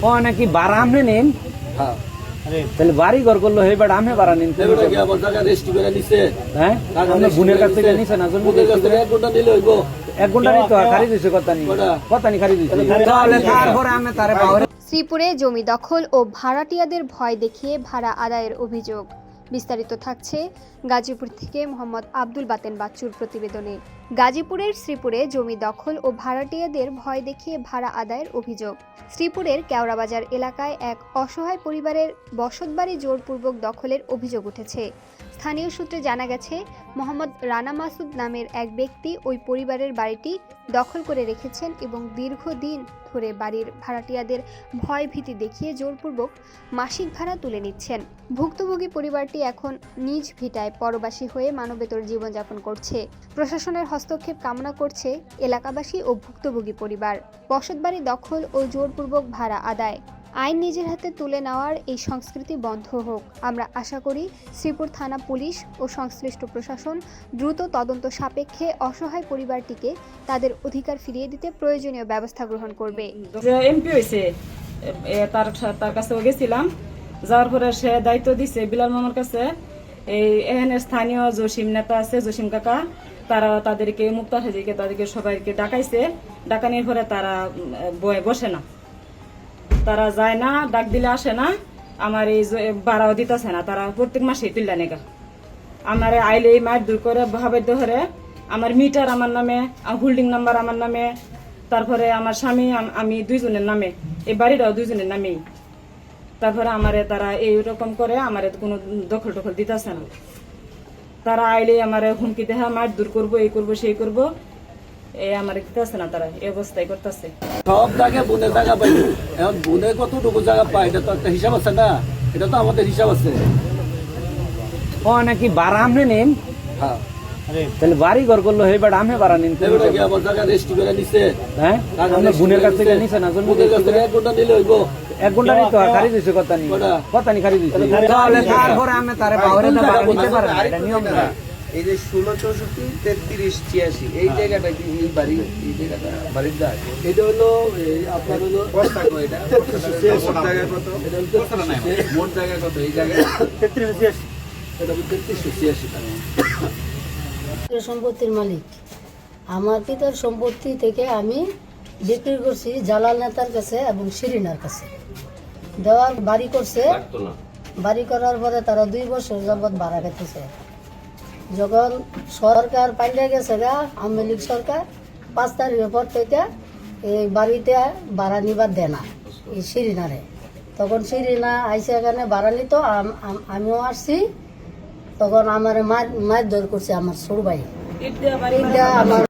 নাকি ভাড়া আপনি নেন? হ্যাঁ। তাহলে বাড়ি ঘর করলো হে বেড়া আমি ভাড়া নিন। এবারে কি আমার টাকা রেজিস্ট্রি করে নিছে? হ্যাঁ আপনার বোনের কাছ থেকে নিছে না? বোনের কাছ থেকে 1 ঘন্টা দিলে হইব। 1 ঘন্টা নিতে খারি দিছে কথা নি খারি দিছে। তাহলে তারপরে আমি তারে পাওয়ারে শ্রীপুরে জমি দখল ও ভাড়াটিয়াদের ভয় দেখিয়ে ভাড়া আদায়ের অভিযোগ। বিস্তারিত থাকছে গাজীপুর থেকে মোহাম্মদ আব্দুল বাতেন বাচ্চুর প্রতিবেদনে। গাজীপুরের শ্রীপুরে জমি দখল ও ভাড়াটিয়াদের ভয় দেখিয়ে ভাড়া আদায়ের অভিযোগ। শ্রীপুরের কেওড়াবাজার এলাকায় এক অসহায় পরিবারের বসতবাড়ি জোরপূর্বক দখলের অভিযোগ উঠেছে। স্থানীয় সূত্রে জানা গেছে, মোহাম্মদ রানা মাসুদ নামের এক ব্যক্তি ওই পরিবারের বাড়িটি দখল করে রেখেছেন এবং দীর্ঘদিন ধরে বাড়ির ভাড়াটিয়াদের ভয় ভীতি দেখিয়ে জোরপূর্বক মাসিক ভাড়া তুলে নিচ্ছেন। ভুক্তভোগী পরিবারটি এখন নিজ ভিটায় পরবাসী হয়ে মানবেতর জীবনযাপন করছে। প্রশাসনের হস্তক্ষেপ কামনা করছে এলাকাবাসী ও ভুক্তভোগী পরিবার। বসতবাড়ি দখল ও জোরপূর্বক ভাড়া আদায়, আইন নিজের হাতে তুলে নেওয়ার এই সংস্কৃতি বন্ধ হোক। আমরা আশা করি শ্রীপুর থানা পুলিশ ও সংশ্লিষ্ট প্রশাসন দ্রুত তদন্ত সাপেক্ষে অসহায় পরিবারটিকে তাদের অধিকার ফিরিয়ে দিতে প্রয়োজনীয় ব্যবস্থা গ্রহণ করবে। যে এমপি হয়েছে তার কাছে গেছিলাম, যাওয়ার পরে সে দায়িত্ব দিছে বিলাল মামার কাছে। এই এখানে স্থানীয় জসিম নেতা আছে, জসিম কাকা, তারা তাদেরকে মুক্তা হাজিকে তাদেরকে সবাইকে ডাকাইছে। ডাকানোর পরে তারা বসে না, তারা যায় না, ডাক দিলে আসে না। আমার এই ভাড়াও দিতেছে না, তারা প্রত্যেক মাসে তুললা নেগা। আমার আইলে মার দূর করে ভাবে ধরে আমার মিটার আমার নামে, হোল্ডিং নাম্বার আমার নামে, তারপরে আমার স্বামী আমি দুইজনের নামে, এই বাড়িটাও দুইজনের নামেই। তারপরে আমারে তারা এইরকম করে আমার কোনো দখল টখল দিতেছে না। তারা আইলে আমার হুমকি দেখা মার দূর করবো, এই করবো সেই করবো, এই আমার দিতেছে না, তারা এই অবস্থায় করতেছে। সব জায়গায় বোনের জায়গা পাই, এখন বোনের কতটুকু জায়গা পাই এটা তো একটা হিসাব আছে না, এটা তো আমাদের হিসাব আছে। নাকি ভাড়া আপনি নেন? হ্যাঁ। তাহলে বাড়ি ঘর করলো হে বেড়া আমি ভাড়া নিন। এবারে কি আমার টাকা রেজিস্ট্রি করে নিছে? হ্যাঁ আপনার বোনের কাছ থেকে নিছে না? বোনের কাছ থেকে 1 ঘন্টা দিলে হইব। 1 ঘন্টা নিতে খারি দিছে কথা নি খারি দিছে। তাহলে তারপরে আমি তারে পাওয়ারে ভাড়া নিতে পারেন, এটা নিয়ম না। এই যে 1664 33 86 এই জায়গাটা কি এই বাড়ি, এই জায়গাটা বাড়ির দাগ, এটা হলো আপনার হলো কস্তা কো এটা মোট জায়গা কত? এটা হলো 3386 মোট জায়গা কত এই জায়গায়? 3386 এটা হলো 3386 টাকা। সম্পত্তির মালিক আমার পিতার সম্পত্তি থেকে আমি বিক্রি করছি জালাল নেতার কাছে এবং শিরিনার কাছে। দেওয়ার বাড়ি করছে, বাড়ি করার পরে তারা 2 বছর যাবৎ ভাড়া খেতেছে। যখন সরকার পাল্টে গেছে গা, আওয়ামী লীগ সরকার, 5 তারিখের পর থেকে এই বাড়িতে ভাড়া নিবার দেয় না এই শিরিনারে। তখন শিরিনা আইসে এখানে ভাড়া নিত, আমিও আসছি। তখন আমার মায়ের দর করছে আমার ছোট ভাই, আমার